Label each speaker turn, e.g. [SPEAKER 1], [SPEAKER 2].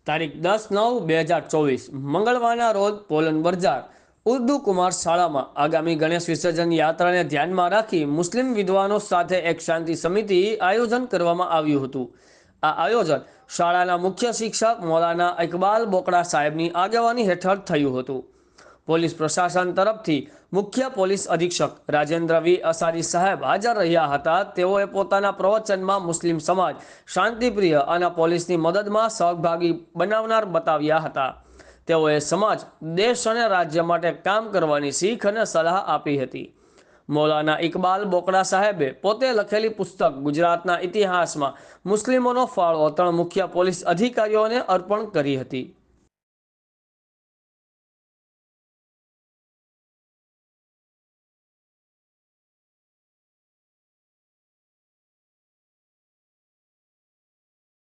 [SPEAKER 1] તારીખ 10/9/2024 મંગળવારના રોજ પોલન બજાર ઉર્દુ કુમાર શાળામાં આગામી ગણેશ વિસર્જન યાત્રાને ધ્યાનમાં રાખી મુસ્લિમ વિદ્વાનો સાથે એક શાંતિ સમિતિ આયોજન કરવામાં આવ્યું હતું। આ આયોજન શાળાના મુખ્ય શિક્ષક મૌલાના ઇકબાલ બોકડા સાહેબની આગેવાની હેઠળ થયું હતું। પોલીસ પ્રશાસન તરફથી મુખ્ય પોલીસ અધિક્ષક રાજેન્દ્ર વી અસારી સાહેબ હાજર રહ્યા હતા। તેઓએ પોતાના પ્રવચનમાં મુસ્લિમ સમાજ શાંતિપ્રિય અને પોલીસની મદદમાં સહભાગી બનાવનાર બતાવ્યા હતા। તેઓએ સમાજ, દેશ અને રાજ્ય માટે કામ કરવાની શીખ અને સલાહ આપી હતી। મૌલાના ઇકબાલ બોકડા સાહેબે પોતે લખેલી પુસ્તક ગુજરાતના ઇતિહાસમાં મુસ્લિમોનો ફાળો 3 મુખ્ય પોલીસ અધિકારીઓને અર્પણ કરી હતી।